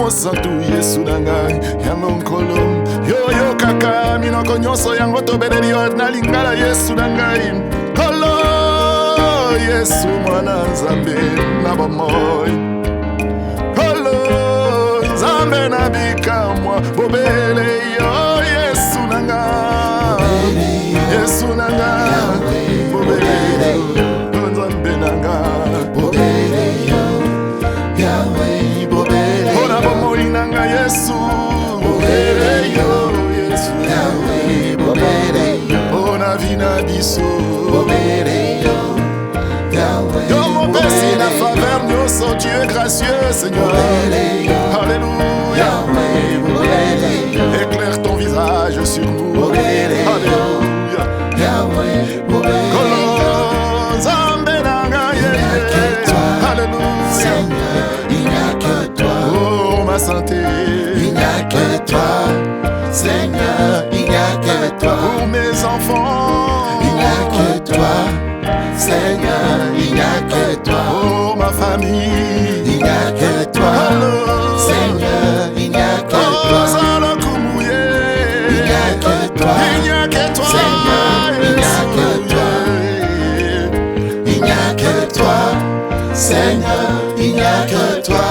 Santu Yesu nangai yango nkolo yo yo kaka minoko nyonso yango tobeleli yo nalingala Yesu nangai kolo Yesu mwana Nzambe na bomoi kolo Nzambe na bikamwa bobele yo Yesu nangai Yesu nangai bobele yo Nzambe nangai bobele yo Yahweh bobele Nanga Yesu, bobere yo, Yesu Yahweh, bobere yo, ona vina biso, bobere yo, Yahweh, yo mon Père, c'est la faveur, nous Dieu est gracieux, Seigneur, alléluia, Yahweh, bobere yo, éclaire ton visage sur nous, bobere alléluia, Yahweh, bobere yo, Zambé nanga yé, alléluia, Seigneur, il n'y a que toi. Ma santé, il n'y a que toi, Seigneur, il n'y a que toi. Pour mes enfants, il n'y a que toi, Seigneur, il n'y a que toi. Pour ma famille, il n'y a que toi, Seigneur, il n'y a que toi. Il n'y a que toi, Seigneur, il n'y a que toi. Il n'y a que toi, Seigneur, il n'y a que toi.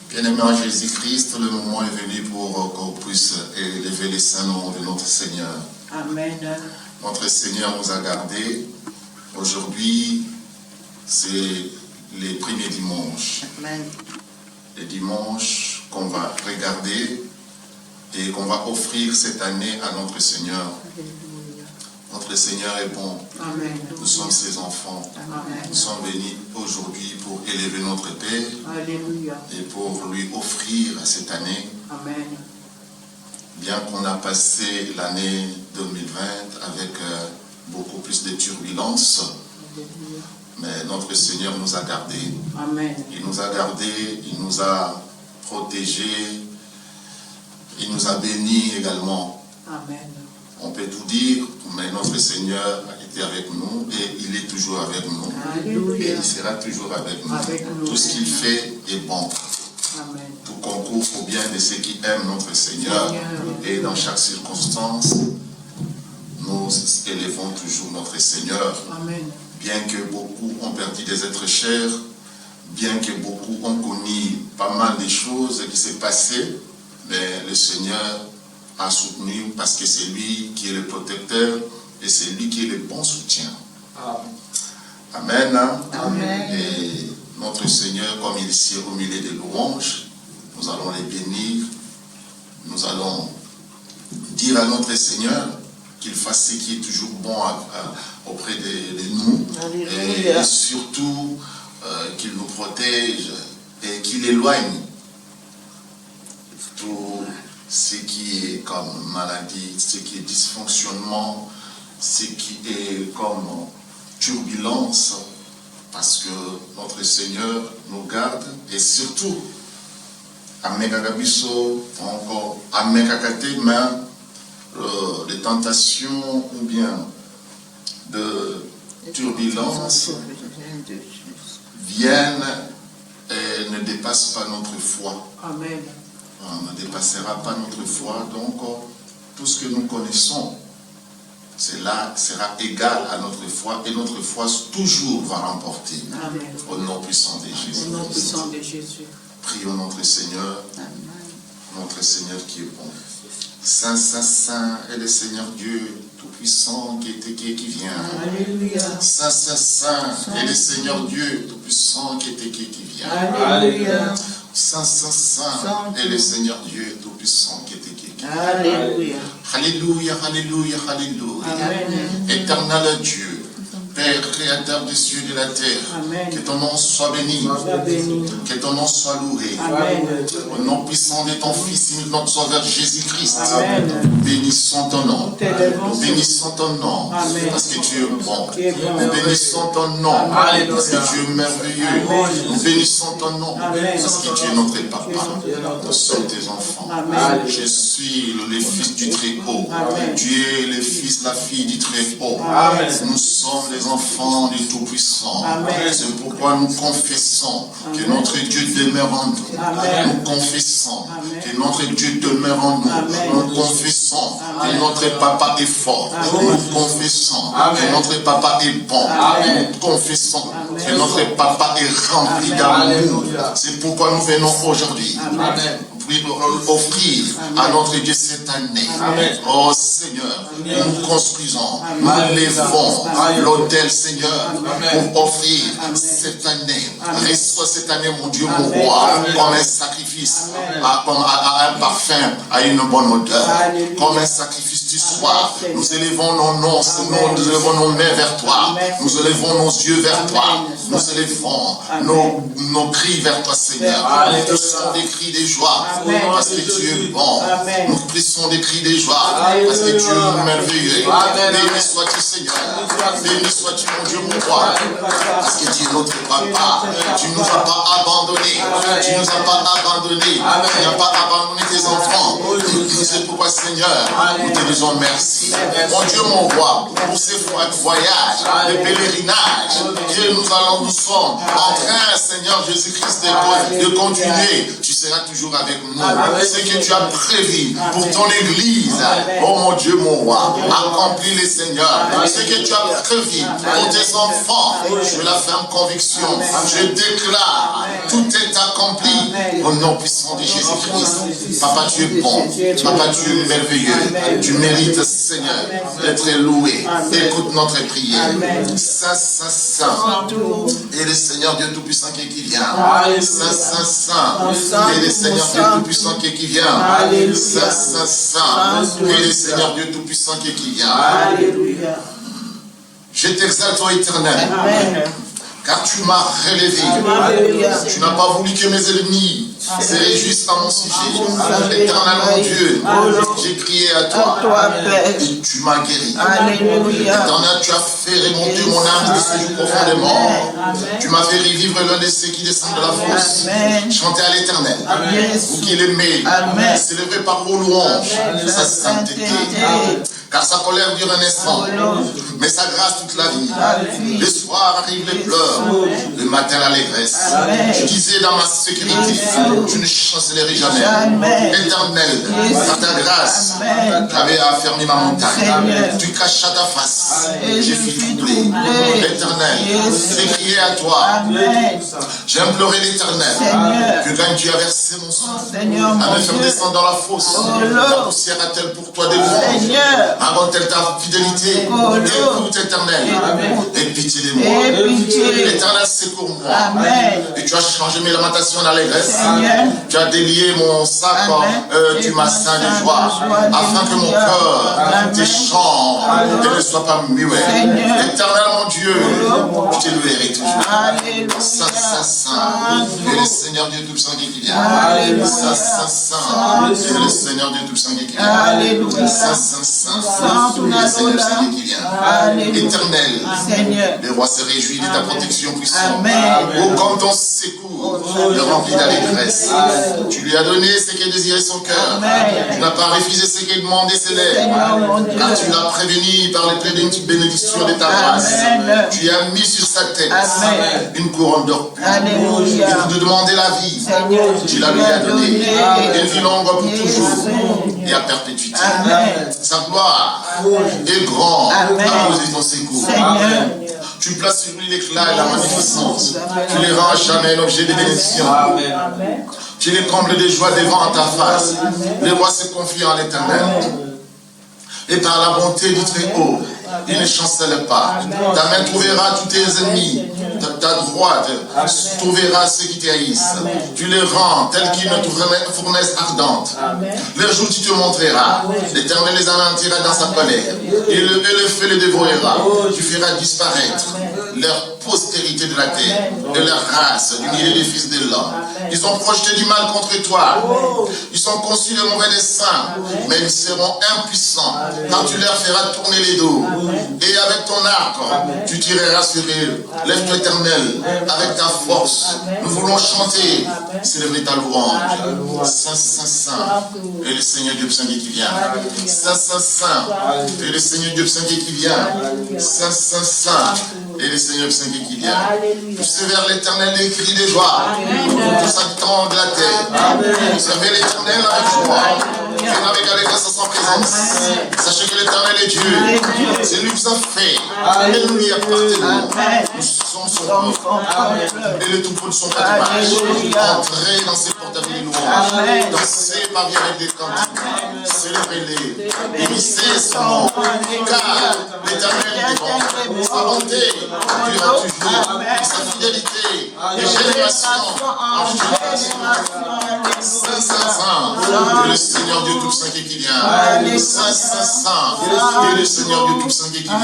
Bien-aimé en Jésus-Christ, le moment est venu pour qu'on puisse élever les saints noms de notre Seigneur. Amen. Notre Seigneur nous a gardés. Aujourd'hui, c'est les premiers dimanches. Amen. Les dimanches qu'on va regarder et qu'on va offrir cette année à notre Seigneur. Alléluia. Notre Seigneur est bon. Amen. Nous sommes ses enfants. Amen. Nous sommes bénis aujourd'hui pour élever notre Père. Alléluia. Et pour lui offrir cette année, Amen. bien qu'on a passé l'année 2020 avec beaucoup plus de turbulences, Alléluia. mais notre Seigneur nous a gardés. Amen. Il nous a gardés, il nous a protégés, il nous a bénis également. Amen. On peut tout dire, mais notre Seigneur a été avec nous et il est toujours avec nous. Alléluia. Et il sera toujours avec nous. Avec nous. Tout ce qu'il fait est bon. Amen. Tout concourt au bien de ceux qui aiment notre Seigneur. Et dans chaque circonstance, nous élevons toujours notre Seigneur. Amen. Bien que beaucoup ont perdu des êtres chers, bien que beaucoup ont connu pas mal de choses qui s'est passées, mais le Seigneur a soutenu parce que c'est lui qui est le protecteur et c'est lui qui est le bon soutien. Amen. Amen. Et notre Seigneur, comme il s'est au milieu des louanges, nous allons les bénir. Nous allons dire à notre Seigneur qu'il fasse ce qui est toujours bon auprès de nous. Alléluia. Et surtout qu'il nous protège et qu'il éloigne tout ce qui est comme maladie, ce qui est dysfonctionnement, ce qui est comme turbulence, parce que notre Seigneur nous garde et surtout Amekagabiso, encore Amekakate, mais les tentations ou bien de turbulence viennent et ne dépassent pas notre foi. Amen. On ne dépassera pas notre foi, donc tout ce que nous connaissons, cela sera égal à notre foi et notre foi toujours va remporter. Amen. Au nom puissant de Jésus. Au nom puissant de Jésus. Prions notre Seigneur qui est bon. Saint, Saint, Saint est le Seigneur Dieu Tout-Puissant qui était, qui est, qui vient. Alléluia. Saint, Saint, Saint est le Seigneur Dieu Tout-Puissant qui était, qui vient. Alléluia. Saint, Saint, Saint est le Seigneur Dieu Tout-Puissant qui était, qui vient. Alléluia. Alléluia, alléluia, alléluia. Amen. Éternel Dieu, Père créateur des cieux et de la terre, Amen. que ton nom soit béni, Sois béni. que ton nom soit loué. Amen. Au nom puissant de ton Fils et de notre Sauveur Jésus-Christ, Amen. bénissons ton nom. Nous t'élèvons. Bénissons ton nom, Amen. parce que tu es bon. Tu es bon. Nous bénissons ton nom, Amen. parce que tu es merveilleux. Amen. Nous bénissons ton nom, Amen. parce que tu es notre papa. Nous sommes tes enfants. Amen. Je suis le fils du Très-Haut. Amen. Tu es le fils, la fille du Très-Haut. Amen. Nous sommes les enfants du Tout-Puissant. Amen. C'est pourquoi nous confessons que notre Dieu demeure en nous. Amen. Nous confessons Amen. que notre Dieu demeure en nous. Amen. Nous confessons que Amen. notre papa est fort. Amen. Nous confessons Amen. que notre papa est bon. Amen. Nous confessons Amen. que notre papa est rempli Amen. d'amour. Alléluia. C'est pourquoi nous venons aujourd'hui Amen. offrir à notre Dieu cette année. Amen. Oh Seigneur, nous construisons, Amen. nous levons Amen. l'autel Seigneur Amen. pour offrir Amen. cette année. Amen. Reçois cette année mon Dieu, Amen. mon roi, Amen. comme un sacrifice, Amen. comme un parfum à une bonne odeur, Alléluia. comme un sacrifice du soir. Amen. Nous élevons nos noms, Amen. nous élevons nos mains vers toi, Amen. nous élevons nos yeux vers Amen. toi, nous élevons Amen. nos cris vers toi Seigneur. Amen. Nous poussons des cris de joie, Amen. parce que tu es bon. Amen. Nous poussons des cris de joie, Amen. parce que tu es merveilleux. Amen. Béni sois-tu Seigneur, béni sois-tu mon Dieu, mon roi, parce que tu es notre papa. Tu ne nous as pas abandonnés, tu ne nous as pas abandonnés, tu n'as pas abandonné tes enfants. C'est pourquoi Seigneur, nous te disons merci. Mon Dieu, mon roi, pour ces voyages, les pèlerinages que nous sommes en train, Seigneur Jésus-Christ, de continuer. Tu seras toujours avec nous. Ce que tu as prévu pour ton Église, oh mon Dieu, mon roi, accomplis-le, Seigneur. Ce que tu as prévu pour tes enfants, je la ferme conviction. Je déclare, tout est accompli au nom puissant de Jésus-Christ. Papa, tu es bon. Papa, tu es merveilleux. Tu mérites, Seigneur, d'être loué. Écoute notre prière. Saint, Saint, Saint. Et le Seigneur Dieu Tout-Puissant qui vient. Saint, Saint, Saint. Et le Seigneur Dieu Tout-Puissant qui vient. Saint, Saint, Saint. Et le Seigneur Dieu Tout-Puissant qui vient. Alléluia. Je t'exalte, ô Éternel, Amen. car tu m'as relevé. Alléluia. Tu n'as pas voulu que mes ennemis se réjouissent à mon sujet. Éternel mon Dieu, j'ai crié à toi. Et tu m'as guéri. Alléluia. Éternel, tu as fait remonter mon âme de ce jour profondément. Tu m'as fait revivre l'un de ceux qui descendent de la fosse. Amen. Chantez à l'Éternel. Vous qui l'aimez, Amen. célébrez par vos louanges sa sainteté. Car sa colère dure un instant, mais sa grâce toute la vie. Le soir arrivent les pleurs, le matin l'allégresse. Je disais dans ma sécurité, je ne chancellerai jamais. Éternel, par ta grâce, tu avais affermi ma montagne. Tu cachas ta face, j'ai fui troubler. Éternel, j'ai crié à toi. J'ai imploré l'Éternel, que quand tu as versé mon sang, à me faire descendre dans la fosse, la poussière a-t-elle pour toi des louanges? Raconte ta fidélité. Écoute, Éternel. Aie pitié de moi. Éternel, secours-moi. Et tu as changé mes lamentations en allégresse. Tu as délié mon sac du massin de joie, afin que mon cœur te chante et ne soit pas muet. Éternel, mon Dieu, je te louerai toujours. Saint, Saint, Saint, et le Seigneur Dieu tout-puissant qui vient. Saint, Saint, Saint, et le Seigneur Dieu tout-puissant qui vient. Saint, Saint, Saint, et le Seigneur Saint qui vient. Éternel, le roi se réjouit de ta protection puissante. Oh, comme ton secours le remplit d'allégresse. Tu lui as donné ce qu'il désirait son cœur. Tu n'as pas refusé ce qu'il demandait ses lèvres. Car tu l'as prévenu par les plénitudes bénédictions de ta grâce. Tu as mis sur sa tête une couronne d'or pur. Il te demandait la vie. Tu la lui as donnée. Une vie longue pour toujours et à perpétuité. Sa gloire est grande à cause de ton secours. Tu places sur lui l'éclat et la magnificence. Tu les rends à jamais un objet de bénédiction. Tu les combles de joie devant ta face. Les rois se confient en l'Éternel. Et par la bonté du Très-Haut, il ne chancelle pas. Ta main trouvera tous tes ennemis. Ta droite trouvera ceux qui te haïssent. Tu les rends tels qu'ils ne trouvent une fournaise ardente. Le jour tu te montreras. L'Éternel les anéantira dans sa colère. Et le feu les dévorera. Tu feras disparaître leur postérité de la terre, de leur race, du milieu des fils de l'homme. Ils ont projeté du mal contre toi. Ils sont conçus de mauvais desseins, mais ils seront impuissants quand tu leur feras tourner les dos. Et avec ton arc, tu tireras sur eux. Lève-toi, Éternel, avec ta force. Nous voulons chanter, célébrer ta louange. Saint, Saint, Saint, et le Seigneur Dieu Saint qui vient. Saint, Saint, Saint, et le Seigneur Dieu Saint qui vient. Saint, Saint, Saint, et le Seigneur Saint qui vient. Poussez vers l'Éternel des cris de joie. Tous habitants de la terre. Servez l'Éternel avec joie. Venez avec allégresse à sa présence. Sachez que l'Éternel est Dieu. C'est lui qui nous a fait. Et nous lui appartenons. Nous sommes son peuple. Et le troupeau de son pâturage. Entrez dans ses portes avec les louanges. Dansez par vie avec des cantiques. Célébrez-les. Bénissez son nom. Car l'Éternel est bon. Sa bonté durera toujours. Sa fidélité de génération en génération. Saint, Saint, Saint, et le Seigneur Dieu tout-puissant qui vient. Saint, Saint, Saint, et le Seigneur Dieu tout-puissant qui vient.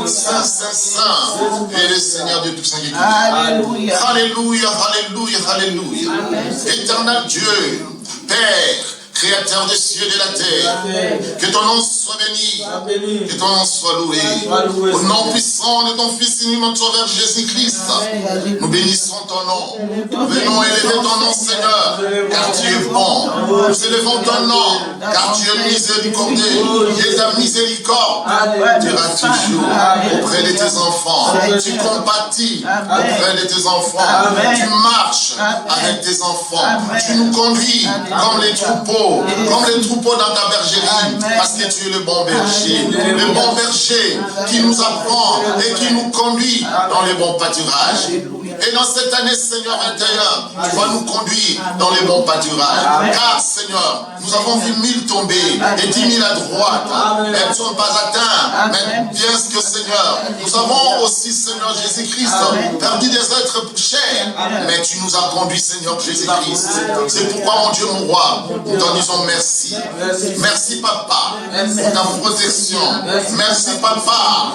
Saint, Saint, Saint, et le Seigneur Dieu tout-puissant qui vient. Alléluia, alléluia, alléluia. Éternel Dieu, Père, Créateur des cieux et de la terre, que ton nom soit béni, que ton nom soit loué. Au nom puissant de ton Fils unique, notre Sauveur Jésus-Christ, nous bénissons ton nom. Venons élever ton nom, Seigneur, car tu es bon. Nous élevons ton nom, car tu es miséricordieux. Et ta miséricorde durera toujours auprès de tes enfants. Tu compatis auprès de tes enfants. Tu marches avec tes enfants. Tu nous conduis comme les troupeaux. Comme les troupeaux dans ta bergerie, parce que tu es le bon berger qui nous apprend et qui nous conduit dans les bons pâturages. Et dans cette année, Seigneur 21, tu vas nous conduire dans les bons pâturages. Car, Seigneur, nous avons vu 1000 tomber et 10 000 à droite. Elles ne sont pas atteintes, mais bien que, Seigneur, nous avons aussi, Seigneur Jésus-Christ, perdu des êtres chers, mais tu nous as conduits, Seigneur Jésus-Christ. C'est pourquoi, mon Dieu, mon roi, nous t'en disons merci. Merci, Papa, pour ta protection. Merci, Papa,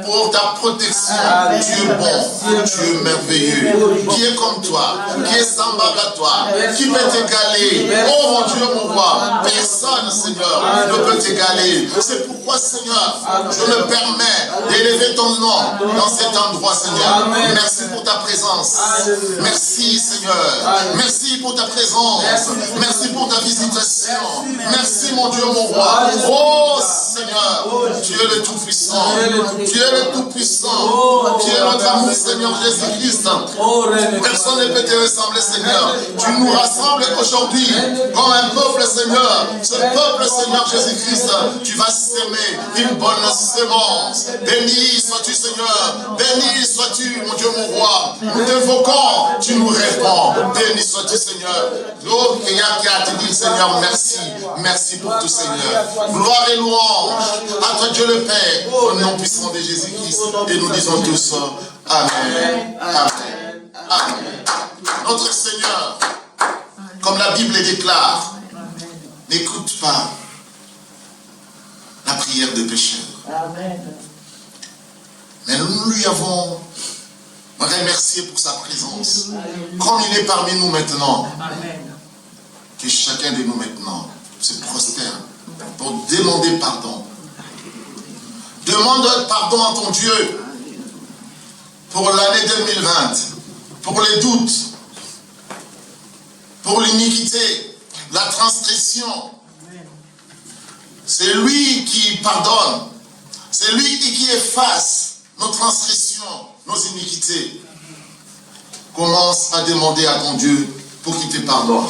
pour ta protection. Tu es bon, tu es merveilleux. Qui est comme toi, qui est semblable à toi, qui peut t'égaler. Oh mon Dieu, mon roi, personne, Seigneur, ne peut t'égaler. C'est pourquoi, Seigneur, je me permets d'élever ton nom dans cet endroit, Seigneur. Merci pour ta présence. Merci, Seigneur. Merci pour ta présence. Merci pour ta visitation. Merci, mon Dieu, mon roi. Oh, Seigneur, tu es le Tout-Puissant. Tu es le Tout-Puissant. Tu es notre amour, Seigneur Jésus-Christ. Personne ne peut te ressembler, Seigneur. Tu nous rassembles aujourd'hui comme un peuple, Seigneur. Ce peuple, Seigneur Jésus-Christ, tu vas s'aimer une bonne semence. Béni sois-tu, Seigneur. Béni sois-tu, mon Dieu, mon roi. Nous t'invoquons, tu nous réponds. Béni sois-tu, Seigneur. Oh, qui a te dit, Seigneur, merci. Merci pour tout, Seigneur. Gloire et louange louange. À toi Dieu le Père, au nom puissant de Jésus-Christ. Et nous disons tous Amen. Amen. Amen. Notre Seigneur, comme la Bible déclare, n'écoute pas la prière des pécheurs. Amen. Mais nous lui avons remercié pour sa présence. Comme il est parmi nous maintenant, que chacun de nous maintenant se prosterne pour demander pardon. Demande pardon à ton Dieu pour l'année 2020, pour les doutes, pour l'iniquité, la transgression. C'est lui qui pardonne. C'est lui qui efface nos transgressions, nos iniquités. Commence à demander à ton Dieu pour qu'il te pardonne.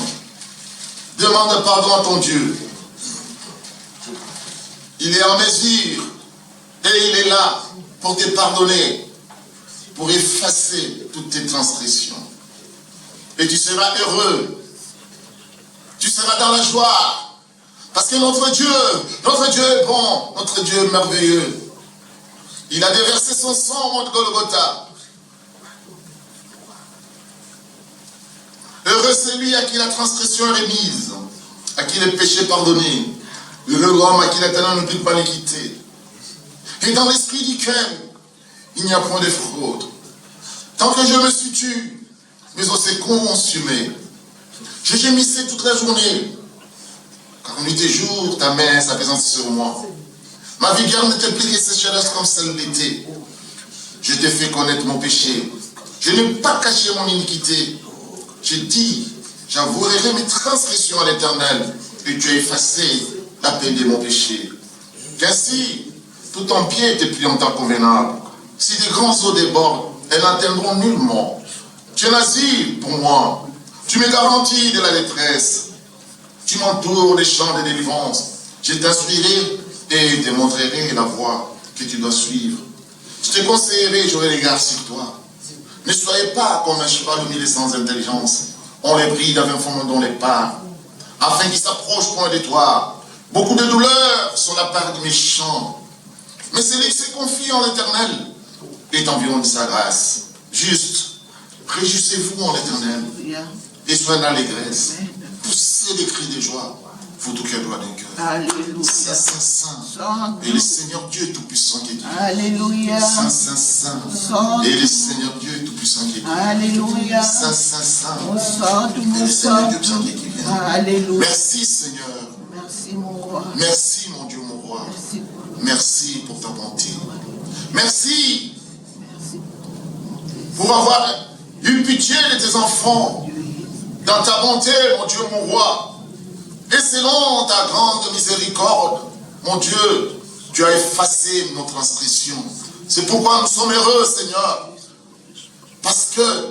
Demande pardon à ton Dieu. Il est en mesure et il est là pour te pardonner, pour effacer toutes tes transgressions. Et tu seras heureux. Tu seras dans la joie. Parce que notre Dieu est bon, notre Dieu est merveilleux. Il a déversé son sang au mont de Golgotha. Heureux celui à qui la transgression est remise, à qui le péché est pardonné. Heureux l'homme à qui l'Éternel ne peut pas l'iniquité. Et dans l'esprit duquel il n'y a point de fraude. Tant que je me suis tué, mais on s'est consumé. Je gémissais toute la journée. Car nuit et jour, ta main s'apaisante sur moi. Ma vigueur n'était plus que sécheresse comme celle de l'été. Je t'ai fait connaître mon péché. Je n'ai pas caché mon iniquité. J'ai dit, j'avouerai mes transgressions à l'Éternel, et tu as effacé la peine de mon péché. Qu'ainsi, tout ton pied était plié en temps convenable. Si des grands eaux débordent, elles n'atteindront nullement. Tu es un asile pour moi. Tu me garantis de la détresse. Tu m'entoures des champs de délivrance. Je t'instruirai et te montrerai la voie que tu dois suivre. Je te conseillerai, j'aurai l'égard sur toi. Ne soyez pas comme un cheval au milieu sans intelligence. On les bride avec un fond dans les pas, afin qu'ils s'approchent point de toi. Beaucoup de douleurs sont la part du méchant. Mais celui qui se confie en l'Éternel est environ de sa grâce. Juste, réjouissez-vous en l'Éternel et soyez dans l'allégresse. Poussez des cris de joie, vous tout cœur droit d'un cœur. Alléluia. Saint, Saint, Saint. Et le Seigneur Dieu Tout-Puissant qui est Dieu. Alléluia. Saint, Saint, Saint. Et le Seigneur Dieu Tout-Puissant qui est Dieu. Alléluia. Saint, Saint, Saint. Et le Seigneur Dieu Tout-Puissant qui vient. Alléluia. Merci Seigneur. Merci mon roi. Merci mon Dieu, mon roi. Merci. Merci pour ta bonté. Merci pour avoir eu pitié de tes enfants. Dans ta bonté, mon Dieu, mon roi. Et selon ta grande miséricorde, mon Dieu, tu as effacé nos transgressions. C'est pourquoi nous sommes heureux, Seigneur. Parce que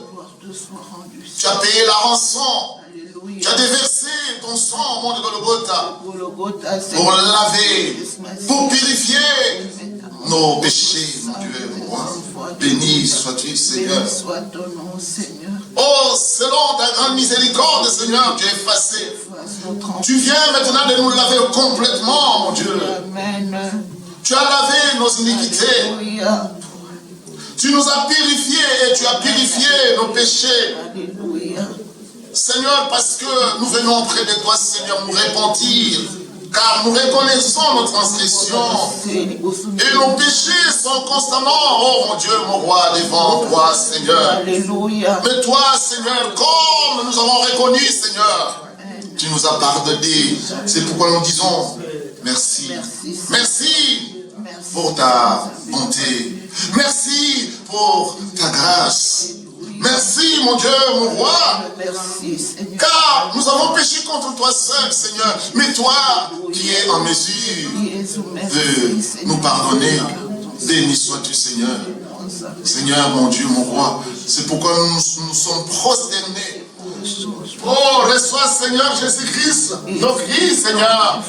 tu as payé la rançon. Alléluia. Tu as déversé ton sang au mont de Golgotha Golgotha, pour laver, pour purifier nos péchés, mon Dieu, mon roi. Béni sois-tu, Seigneur. Béni soit ton nom, Seigneur. Oh, selon ta grande miséricorde, Seigneur, tu es effacé. Tu viens maintenant de nous laver complètement, mon Dieu. Amen. Tu as lavé nos iniquités. Alléluia. Tu nous as purifiés et tu as purifié nos péchés. Alléluia. Seigneur, parce que nous venons près de toi, Seigneur, nous repentir. Car nous reconnaissons nos transgressions. Et nos péchés sont constamment, oh mon Dieu, mon roi, devant toi, Seigneur. Alléluia. Mais toi, Seigneur, comme nous avons reconnu, Seigneur, tu nous as pardonné. C'est pourquoi nous disons merci. Merci pour ta bonté. Merci pour ta grâce. Merci, mon Dieu, mon roi. Merci, Seigneur. Car nous avons péché contre toi seul, Seigneur. Mais toi, qui es en mesure de nous pardonner, béni sois-tu, Seigneur. Seigneur, mon Dieu, mon roi. C'est pourquoi nous sommes prosternés. Oh, reçois, Seigneur Jésus-Christ, nos cris, Seigneur.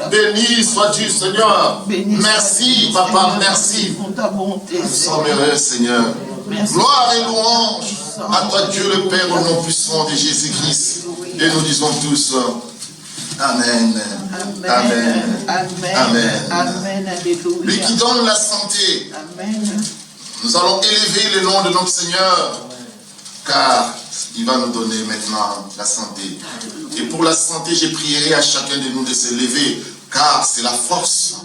Béni sois-tu, Seigneur. Merci, Papa, merci. Nous sommes heureux, Seigneur. Gloire et louange à toi, Dieu le Père, au nom puissant de Jésus-Christ. Et nous disons tous Amen. Amen. Amen. Amen. Amen. Amen. Alléluia. Lui qui donne la santé. Amen. Nous allons élever le nom de notre Seigneur, car il va nous donner maintenant la santé. Et pour la santé, je prierai à chacun de nous de se lever, car c'est la force.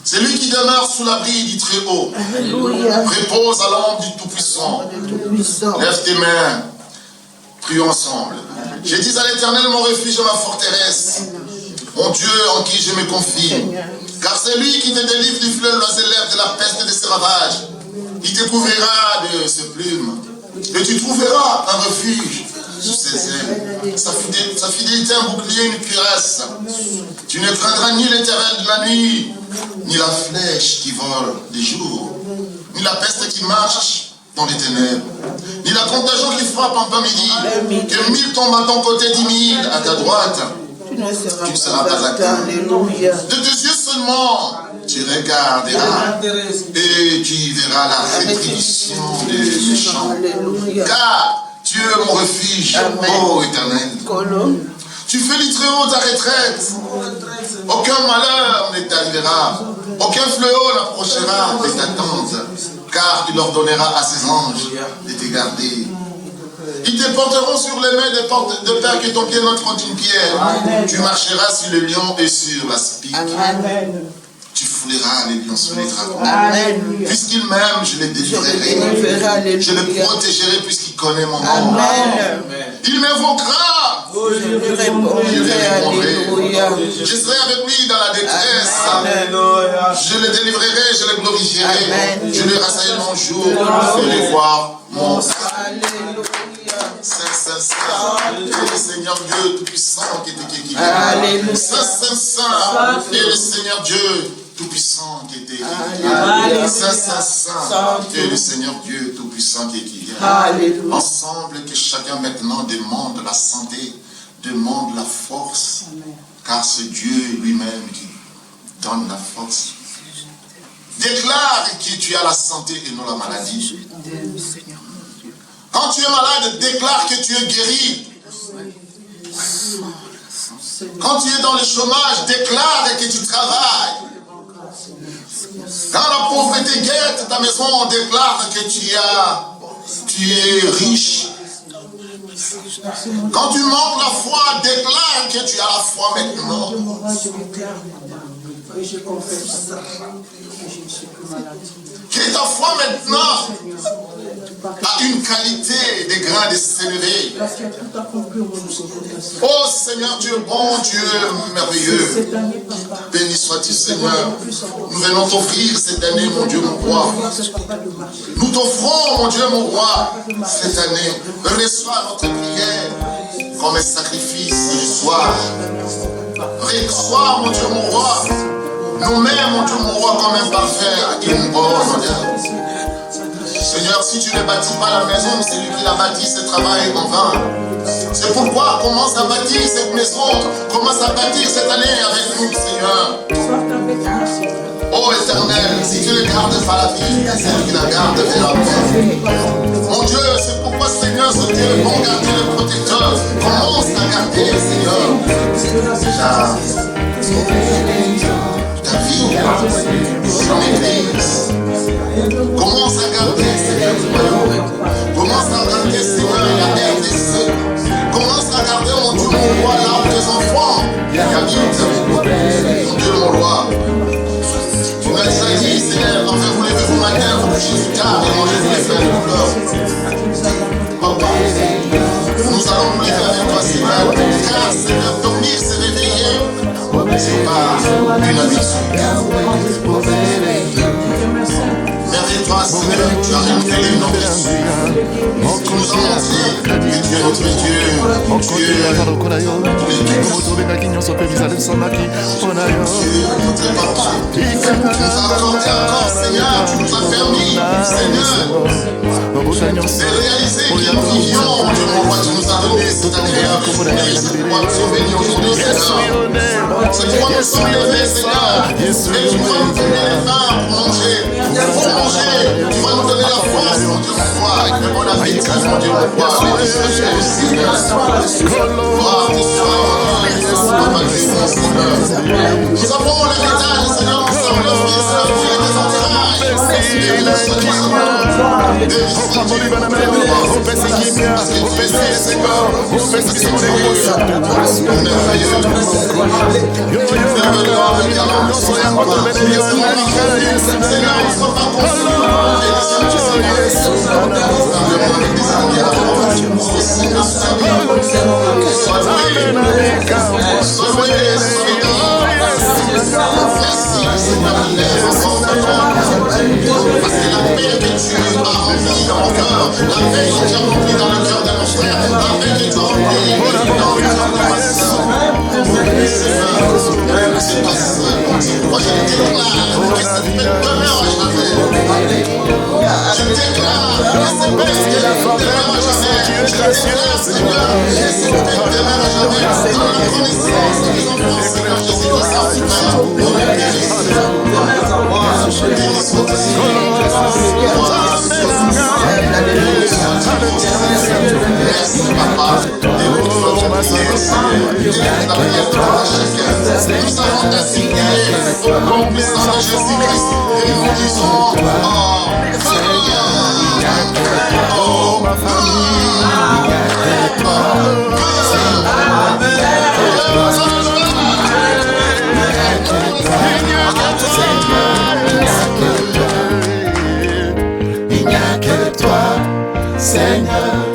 C'est lui qui demeure sous l'abri du Très-Haut. Alléluia. Repose à l'ombre du Tout-Puissant. Tout-Puissant. Lève tes mains. Prions ensemble. Je dis à l'Éternel, mon refuge et ma forteresse, mon Dieu en qui je me confie. Car c'est lui qui te délivre du fleuve l'oisellaire, de la peste et de ses ravages. Il te couvrira de ses plumes. Et tu trouveras un refuge sous ses ailes. Sa fidélité, un bouclier, une cuirasse. Tu ne craindras ni l'éternel de la nuit, ni la flèche qui vole de jour, ni la peste qui marche dans les ténèbres, ni la contagion qui frappe en plein midi. Que 1000 tombent à ton côté, 10 000 à ta droite. Tu ne seras pas atteint. Alléluia. De tes yeux seulement, tu regarderas et tu verras la rétribution des méchants. Alléluia. Car tu es mon refuge, ô Éternel. Colombe. Tu fais du Très-Haut ta retraite. Aucun malheur ne t'arrivera. Aucun fléau n'approchera de ta tente. Car tu leur donneras à ses anges de te garder. Ils te porteront sur les mains de peur que ton pied n'entre contre une pierre. Amen. Tu marcheras sur le lion et sur la spique. Amen. Tu fouleras les lions sur les dragons. Amen. Puisqu'il m'aime, je les délivrerai. Je le protégerai puisqu'il connaît mon nom. Amen. Il m'invoquera. Je lui répondrai. Alléluia. Je serai avec lui dans la détresse. Amen. Je le délivrerai, je le glorifierai. Amen. Je lui rassaillerai mon jour. Je vais voir mon Alléluia. Saint, et le Seigneur Dieu Tout-Puissant qui était qui Alléluia. Saint, et le Seigneur Dieu Tout-Puissant qui était qui Saint, et le Seigneur Dieu Tout-Puissant qui est qui vient. Ensemble, que chacun maintenant demande la santé, demande la force, car c'est Dieu lui-même qui donne la force. Déclare que tu as la santé et non la maladie. Quand tu es malade, déclare que tu es guéri. Quand tu es dans le chômage, déclare que tu travailles. Quand la pauvreté guette ta maison, déclare que tu es riche. Quand tu manques la foi, déclare que tu as la foi maintenant. Que ta foi maintenant a une qualité de grain de s'élever. Oh Seigneur, tu es bon, tu es merveilleux. Béni sois-tu Seigneur. Nous venons t'offrir cette année, mon Dieu, mon roi. Nous t'offrons, mon Dieu, mon roi, cette année. Reçois notre prière comme un sacrifice du soir. Reçois, mon Dieu, mon roi. Nous-mêmes, mon Dieu, mon roi, comme un parfait et une bonne odeur. Seigneur, si tu ne bâtis pas la maison, c'est lui qui l'a bâti, ce travail en vain. C'est pourquoi commence à bâtir cette maison, commence à bâtir cette année avec nous, Seigneur. Oh Éternel, si tu ne gardes pas la vie, c'est lui qui la garde vers la Mon Dieu, c'est pourquoi, Seigneur, ce Dieu est bon garder le protecteur. Commence à garder, Seigneur. Ta vie dans l'église. Commence à garder, Seigneur, du royaume. Commence à garder, Seigneur, la RDC. Commence à garder, mon Dieu, mon roi, là où tes enfants qui habitent avec nous. Mon Dieu, mon roi. Tu m'as déjà dit, Seigneur, enfin, vous levez-vous matin, vous couchez tard et mangez-vous les pains de douleur. Papa, nous allons nous lever avec toi, Seigneur. Car, Seigneur, dormir, c'est réveiller. C'est pas une habitude. Merveille-toi, Seigneur, tu as révélé notre Jésus. Tu nous as montré que tu es notre Dieu. Tu es notre papa. Tu nous as accordé encore, Seigneur. Tu nous as permis, Seigneur, de réaliser que nous vivions. Dieu mon roi, tu nous as donné cette année avec c'est pourquoi nous sommes bénis aujourd'hui, Seigneur. C'est pourquoi nous sommes levés, Seigneur. Et tu vas nous donner les mains pour manger. Pour manger. Tu vas nous donner la force, mon Dieu, mon roi. Avec le bon appétit, mon Dieu, mon roi. Béni sois Jésus, Seigneur. Gloire te soit. Papa Dieu, mon Seigneur. Nous avons l'héritage, Seigneur, ensemble, le Fils, la fille et des entrailles. Parce que la paix que tu as remplie dans mon cœur, la paix que tu as remplie dans le cœur de mon frère, la paix que tu as remplie dans le cœur de ma soeur. C'est pas ça. Moi je déclare que cette paix demeure à jamais. Je déclare que cette paix demeure à jamais. Je déclare, Seigneur, que cette paix demeure à jamais. Dans la connaissance des enfants, Seigneur Jésus, au nom de merci papa, nous avons ainsi prié au nom puissant de Jésus-Christ et nous disons oh ma Seigneur.